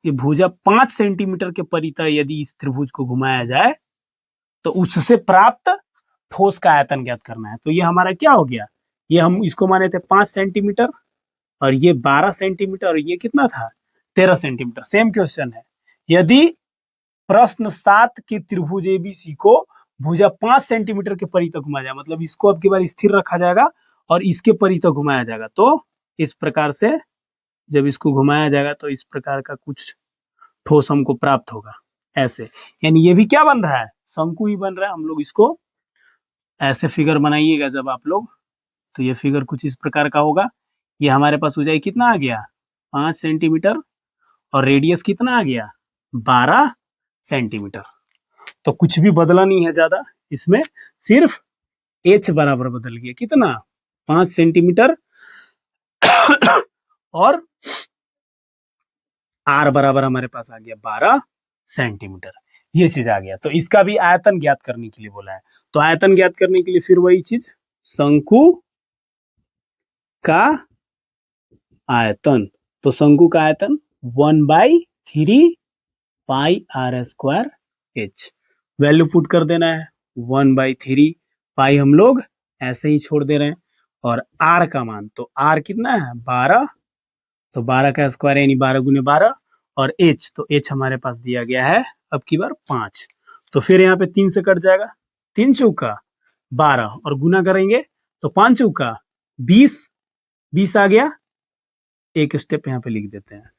ये भुजा 5 सेंटीमीटर के परितः यदि इस त्रिभुज को घुमाया जाए तो उससे प्राप्त ठोस का आयतन ज्ञात करना है। तो ये हमारा क्या हो गया, ये हम इसको माने थे 5 सेंटीमीटर और ये 12 सेंटीमीटर और ये कितना था 13 सेंटीमीटर। सेम क्वेश्चन है, यदि प्रश्न 7 के त्रिभुज एबीसी को भुजा 5 सेंटीमीटर के परितः घुमाया जाए, मतलब इसको अब की बार स्थिर रखा जाएगा और इसके परितः घुमाया जाएगा, तो इस प्रकार से जब इसको घुमाया जाएगा तो इस प्रकार का कुछ ठोस हमको प्राप्त होगा ऐसे। यानी ये भी क्या बन रहा है, शंकु ही बन रहा है। हम लोग इसको ऐसे फिगर बनाइएगा जब आप लोग, तो ये फिगर कुछ इस प्रकार का होगा। ये हमारे पास ऊंचाई कितना आ गया 5 सेंटीमीटर और रेडियस कितना आ गया 12 सेंटीमीटर। तो कुछ भी बदला नहीं है ज्यादा इसमें, सिर्फ h बराबर बदल गया कितना 5 सेंटीमीटर और r बराबर हमारे पास आ गया 12 सेंटीमीटर। ये चीज आ गया। तो इसका भी आयतन ज्ञात करने के लिए बोला है। तो आयतन ज्ञात करने के लिए फिर वही चीज, शंकु का आयतन। तो शंकु का आयतन 1/3 पाई r square h। Value put कर देना है 1/3 पाई, हम लोग ऐसे ही छोड़ दे रहे हैं। और r का मान, तो r कितना है 12, तो 12 का स्क्वायर यानी 12 गुने 12, और h, तो h हमारे पास दिया गया है अब की बार 5। तो फिर यहाँ पे 3 से कट जाएगा, 3 चौका 12 और गुना करेंगे तो 5 चौका 20, 20 आ गया। एक स्टेप यहाँ पे लिख देते हैं,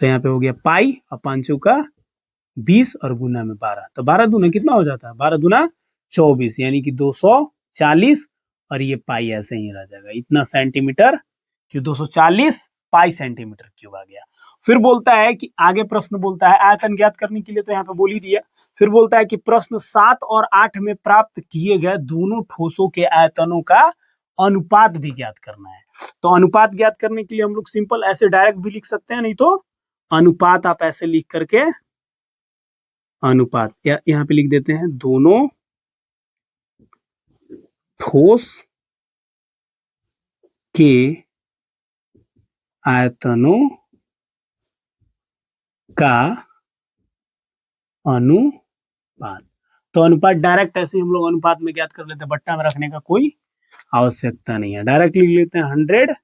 तो यहाँ पे हो गया पाई और 5 चौका 20 और गुना में 12, तो 12 दूना कितना हो जाता है 12 दूना 24, यानी कि 240, और ये पाई ऐसे ही रह जाएगा। इतना centimetre cube 240 pi centimetre cube आ गया। फिर बोलता है कि आगे प्रश्न बोलता है आयतन ज्ञात करने के लिए, तो यहाँ पे बोल ही दिया। फिर बोलता है कि प्रश्न 7 और 8 में प्राप्त किए गए दोनों ठोसों के आयतनों का अनुपात भी ज्ञात करना है। तो अनुपात ज्ञात करने के लिए हम लोग सिंपल ऐसे डायरेक्ट भी लिख सकते हैं, नहीं तो अनुपात आप ऐसे लिख करके अनुपात यहाँ पे लिख देते हैं, दोनों ठोस के आयतनों का अनुपात। तो अनुपात डायरेक्ट ऐसे हम लोग अनुपात में ज्ञात कर लेते हैं, बट्टा में रखने का कोई आवश्यकता नहीं है। डायरेक्ट लिख लेते हैं 100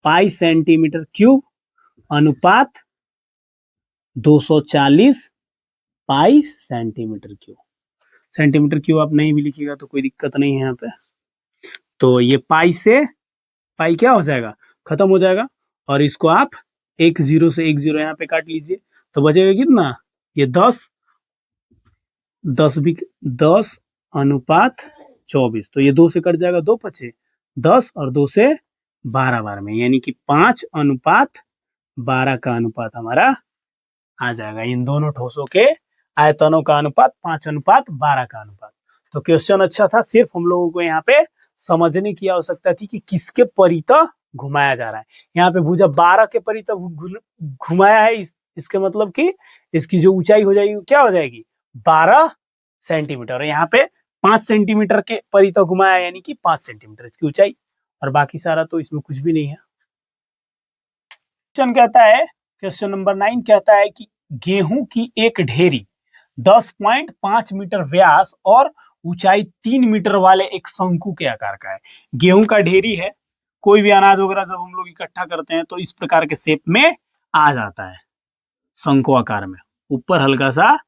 पाई सेंटीमीटर क्यूब अनुपात 240 pi centimetre cube. Centimetre cube आप नहीं भी लिखिएगा तो कोई दिक्कत नहीं है यहाँ पे। तो ये पाई से पाई क्या हो जाएगा, खत्म हो जाएगा, और इसको आप एक जीरो से एक जीरो यहाँ पे काट लीजिए, तो बचेगा कितना, ये 10 अनुपात 24, तो ये 2 से कट जाएगा, 2 पचे 10 और 2 से 12 बार में, यानी कि 5 अनुपात 12 का अनुपात हमारा आ जाएगा। इन दोनों ठोसों के आयतनों का अनुपात 5 अनुपात 12 का अनुपात। तो क्वेश्चन अच्छा था, सिर्फ हम लोगों को यहाँ पे समझने की आवश्यकता थी कि किसके परितः घुमाया जा रहा है। यहाँ पे भुजा 12 के परितः घुमाया है, इसके मतलब कि इसकी जो ऊंचाई हो जाएगी क्या हो जाएगी 12 सेंटीमीटर। यहाँ पे 5 सेंटीमीटर के परितः घुमाया, यानी कि 5 सेंटीमीटर इसकी ऊंचाई, और बाकी सारा तो इसमें कुछ भी नहीं है। क्वेश्चन कहता है, क्वेश्चन नंबर 9 कहता है कि गेहूं की एक ढेरी 10.5 मीटर व्यास और ऊंचाई 3 मीटर वाले एक शंकु के आकार का है। गेहूं का ढेरी है, कोई भी अनाज वगैरह जब हम लोग इकट्ठा करते हैं तो इस प्रकार के शेप में आ जाता है, शंकु आकार में, ऊपर हल्का सा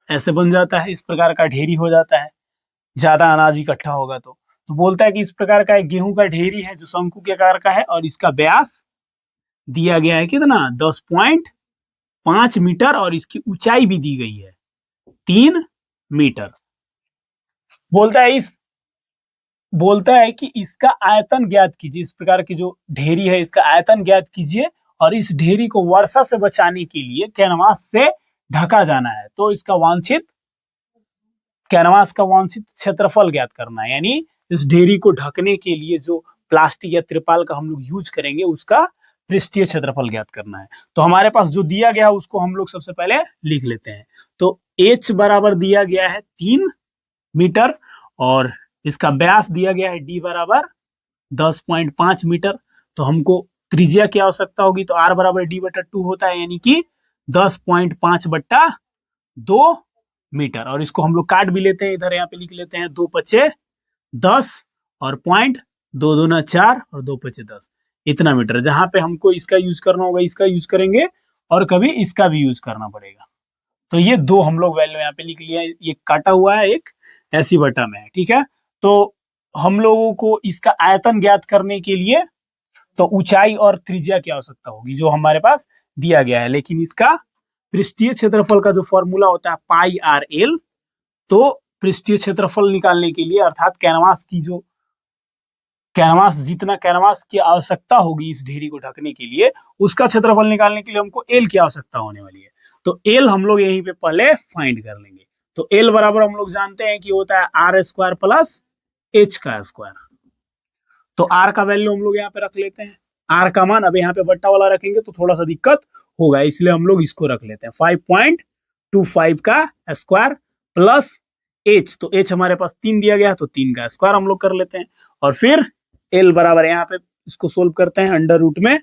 ऐसे बन जाता है, इस प्रकार का ढेरी हो जाता है ज्यादा अनाज इकट्ठा होगा तो बोलता है कि इस प्रकार का एक गेहूं का ढेरी है जो शंकु के आकार का है, और इसका व्यास दिया गया है कितना 10.5 मीटर, और इसकी ऊंचाई भी दी गई है 3 मीटर। बोलता है कि इसका आयतन ज्ञात कीजिए। इस प्रकार की जो ढेरी है इसका आयतन ज्ञात कीजिए, और इस ढेरी को वर्षा से बचाने के लिए कैनवास से ढका जाना है, तो इसका वांछित कैनवास का वांछित क्षेत्रफल ज्ञात करना है, यानी इस ढेरी को ढकने के लिए जो प्लास्टिक या त्रिपाल का हम लोग यूज करेंगे उसका पृष्ठीय क्षेत्रफल ज्ञात करना है। तो हमारे पास जो दिया गया है उसको हम लोग सबसे पहले लिख लेते हैं। तो H बराबर दिया गया है 3 मीटर और इसका व्यास दिया गया है D बराबर 10.5 मीटर। तो हमको त्रिज्या की आवश्यकता होगी, तो R बराबर D/2 होता है, यानी कि 10.5/2 मीटर। और इसको हम लोग काट भी लेते हैं, इधर यहाँ पे लिख लेते हैं 2 पचे 10 और पॉइंट 2 दूना 4 और 2 पचे 10, इतना मीटर। जहां पे हमको इसका यूज करना होगा इसका यूज करेंगे और कभी इसका भी यूज करना पड़ेगा। तो ये दो हम लोग वैल्यू यहाँ पे लिख लिया, ये काटा हुआ है, एक ऐसी बटा में है, ठीक है। तो हम लोगों को इसका आयतन ज्ञात करने के लिए तो ऊंचाई और त्रिज्या की आवश्यकता होगी जो हमारे पास दिया गया है, लेकिन इसका पृष्ठीय क्षेत्रफल का जो फॉर्मूला होता है पाई आर एल, तो पृष्ठीय क्षेत्रफल निकालने के लिए अर्थात कैनवास जितना कैनवास की आवश्यकता होगी इस ढेरी को ढकने के लिए, उसका क्षेत्रफल निकालने के लिए हमको एल की आवश्यकता होने वाली है। तो एल हम लोग यहीं पे पहले फाइंड कर लेंगे। तो एल बराबर हम लोग जानते हैं कि होता है आर स्क्वायर प्लस एच का स्क्वायर। तो आर का वैल्यू हम लोग यहाँ पे रख लेते हैं। आर का मान अब यहाँ पे बट्टा वाला रखेंगे तो थोड़ा सा दिक्कत होगा, इसलिए हम लोग इसको रख लेते हैं 5.25 का स्क्वायर प्लस एच। तो एच हमारे पास 3 दिया गया है तो 3 का स्क्वायर हम लोग कर लेते हैं। और फिर एल बराबर यहाँ पे इसको सोल्व करते हैं, अंडर रूट में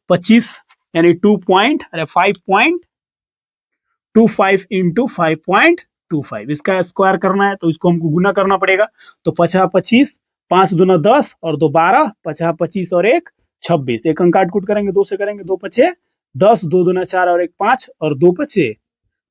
25 यानी 5.25 इंटू 5.25, इसका स्क्वायर करना है तो इसको हमको गुना करना पड़ेगा। तो 50 5 दूना 10 और 2 12, 50 25 और 1 26, एक अंक काट कूट करेंगे 2 से करेंगे, 2 पचे 10, 2 दूना 4 और 1 5 और 2 पचे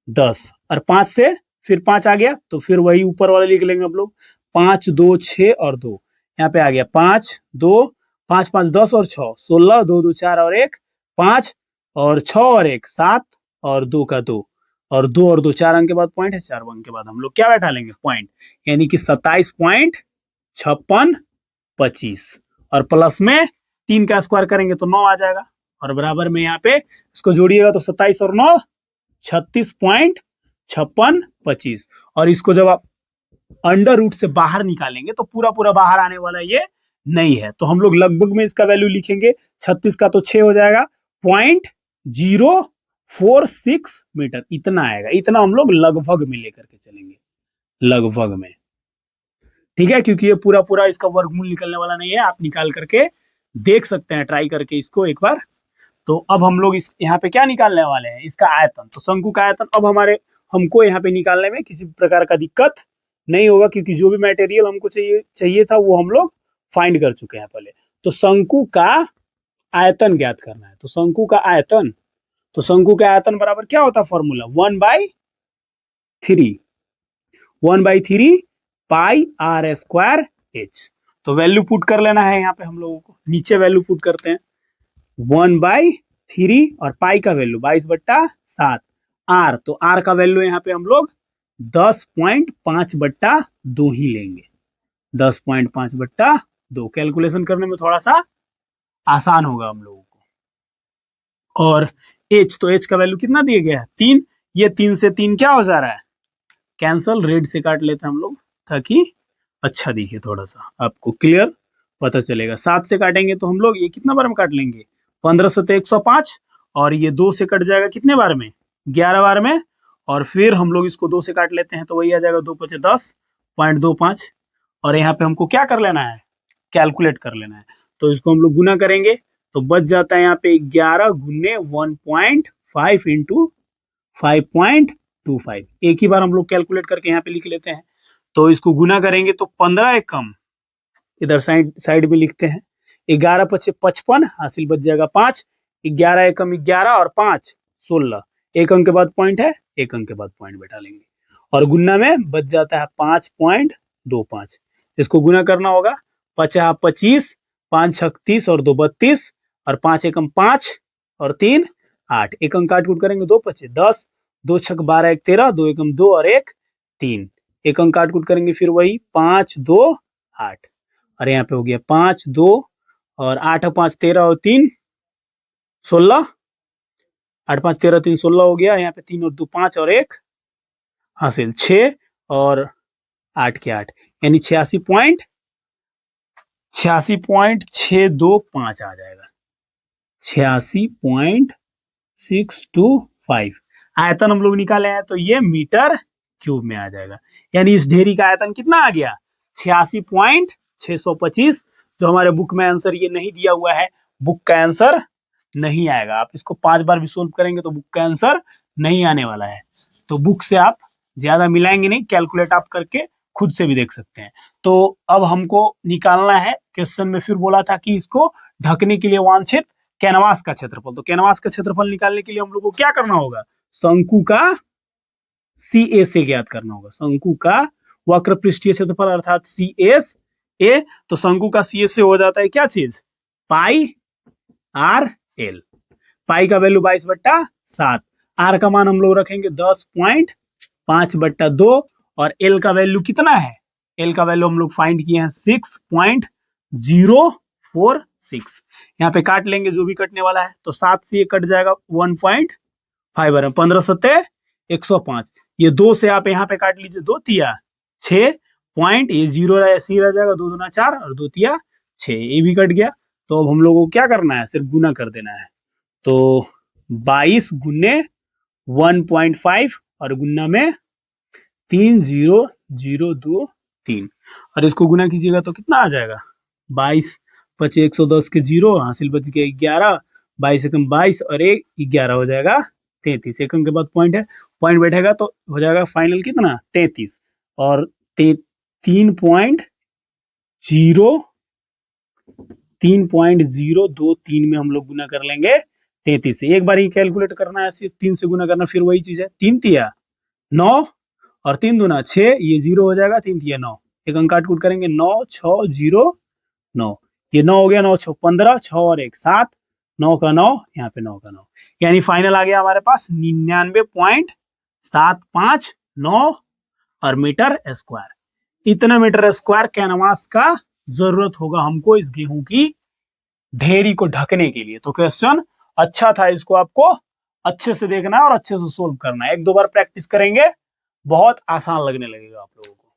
10 और 5 से फिर 5 आ गया तो फिर वही ऊपर वाले लिख लेंगे हम लोग 5 2 6 और 2, यहाँ पे आ गया 5 2 5 5 10 और 6 16, 2 2 4 और 1 5 और 6 और 1 7 और 2 का 2 और 2 और 2 4 अंक के बाद पॉइंट है, 4 अंक के बाद हम लोग क्या बैठा लेंगे पॉइंट, यानी कि 27.5625 और प्लस में 3 का स्क्वायर करेंगे तो 9 आ जाएगा और बराबर में यहाँ पे इसको जोड़िएगा तो 27 और 9 36.5625। और इसको जब आप अंडर रूट से बाहर निकालेंगे तो पूरा पूरा बाहर आने वाला ये नहीं है, तो हम लोग लगभग में इसका वैल्यू लिखेंगे 36 का तो 6 हो जाएगा 0.046 मीटर, इतना आएगा। इतना हम लोग लगभग में लेकर के चलेंगे, लगभग में, ठीक है, क्योंकि ये पूरा पूरा इसका वर्गमूल निकलने वाला नहीं है, आप निकाल करके देख सकते हैं ट्राई करके इसको एक बार। तो अब हम लोग इस यहाँ पे क्या निकालने वाले हैं, इसका आयतन। तो शंकु का आयतन अब हमको यहाँ पे निकालने में किसी प्रकार का दिक्कत नहीं होगा, क्योंकि जो भी मटेरियल हमको चाहिए था वो हम लोग फाइंड कर चुके हैं पहले। तो शंकु का आयतन ज्ञात करना है। तो शंकु का आयतन बराबर क्या होता है formula 1/3 pi R square H. तो वैल्यू पुट कर लेना है यहाँ पे हम लोगों को, नीचे वैल्यू पुट करते हैं 1/3 और पाई का वैल्यू 22/7 आर। तो आर का वैल्यू यहाँ पे हम लोग 10.5/2 ही लेंगे, 10.5/2। कैलकुलेशन करने में थोड़ा सा आसान होगा हम लोगों को। और एच, तो एच का वैल्यू कितना दिया गया है 3, ये 3 से 3 क्या हो जा रहा है कैंसल, रेड से काट लेते हैं हम लोग ताकि अच्छा दिखे, थोड़ा सा आपको क्लियर पता चलेगा। 7 से काटेंगे तो हम लोग ये कितना बार में काट लेंगे 15 से 105 और ये 2 से कट जाएगा कितने बार में 11 बार में, और फिर हम लोग इसको 2 से काट लेते हैं तो वही आ जाएगा 2 पचे 10.25। और यहाँ पे हमको क्या कर लेना है कैलकुलेट कर लेना है, तो इसको हम लोग गुना करेंगे तो बच जाता है यहाँ पे 11 गुने 1.5 इंटू 5.25। एक ही बार हम लोग कैलकुलेट करके यहाँ पे लिख लेते हैं। तो इसको गुना करेंगे तो 15 एकम इधर साइड में लिखते हैं 11 पचे 55 हासिल बच जाएगा 5, 11 एकम 11 और 5 16, एक अंक के बाद पॉइंट है, एक अंक के बाद पॉइंट बैठा लेंगे और गुना में बच जाता है 5.25। इसको गुना करना होगा 50 25 5 36 और 2 32 और 5 एकम 5 और 3 8, एक अंक काट कूट करेंगे 2 पचे 10, 2 छक 12 1 13, 2 एकम 2 और 1 3, एक अंक काट कूट करेंगे फिर वही 5 2 8 और यहाँ पे हो गया 5 2 और 8 5 13 और 3 16 8 5 13 3 16 हो गया, यहाँ पे 3 और 2 5 और 1 हासिल 6 और 8 के 8 यानी 86.625 आ जाएगा। 86.625 आयतन हम लोग निकाले हैं, तो ये मीटर क्यूब में आ जाएगा। यानी इस ढेरी का आयतन कितना आ गया? 86.625। जो हमारे बुक में आंसर ये नहीं दिया हुआ है, बुक का आंसर नहीं आएगा। आप इसको 5 बार भी सोल्व करेंगे तो बुक का आंसर नहीं आने वाला है। तो बुक से आप ज्यादा मिलाएंगे नहीं, कैलकुलेट आप करके खुद से भी देख सकते हैं। तो अब हमको निकालना है, क्वेश्चन में फिर बोला था कि इसको ढकने के लिए वांछित कैनवास का क्षेत्रफल। तो कैनवास का क्षेत्रफल निकालने के लिए हम लोग को क्या करना होगा? शंकु का सी ए से ज्ञात करना होगा। शंकु का वक्र पृष्ठीय क्षेत्रफल अर्थात सी एस ए। तो शंकु का सी एस से हो जाता है क्या चीज? पाई आर एल। पाई का वैल्यू 22/7, आर का मान हम लोग रखेंगे 10.5/2 और एल का वैल्यू कितना है? एल का वैल्यू हम लोग फाइंड किए हैं 6.046। यहाँ पे काट लेंगे जो भी कटने वाला है, तो 7 से ये कट जाएगा 1.5 15 सत्ते 105। ये 2 से आप यहाँ पे काट लीजिए, 2 तिया 6 पॉइंट, ये 0 ऐसे ही रह जाएगा, 2 दूना 4 और 2 तिया 6, ये भी कट गया। तो अब हम लोगों को क्या करना है? सिर्फ गुना कर देना है। तो 22 गुने 1.5 और गुना में 30023 और इसको गुना कीजिएगा तो कितना आ जाएगा? 22 पचे 110 के 0 हासिल बच गया 11, 22 एकम 22 और 1 11 हो जाएगा 33। एकम के बाद पॉइंट है, पॉइंट बैठेगा तो हो जाएगा फाइनल कितना? 33 और 3.023 में हम लोग गुना कर लेंगे 33 से। एक बार ही कैलकुलेट करना है, सिर्फ 3 से गुना करना, फिर वही चीज है। 3 तिया 9 और 3 दूना 6, ये 0 हो जाएगा, 3 तिया 9, एक अंक काट कूट करेंगे 9 6 0 9, ये 9 हो गया, 9 6 15, 6 और 1 7, 9 का 9, यहाँ पे 9 का 9, यानी फाइनल आ गया हमारे पास 99.759 और मीटर स्क्वायर। इतना मीटर स्क्वायर कैनवास का जरूरत होगा हमको इस गेहूं की ढेरी को ढकने के लिए। तो क्वेश्चन अच्छा था, इसको आपको अच्छे से देखना है और अच्छे से सोल्व करना है। 1 2 बार प्रैक्टिस करेंगे, बहुत आसान लगने लगेगा आप लोगों को।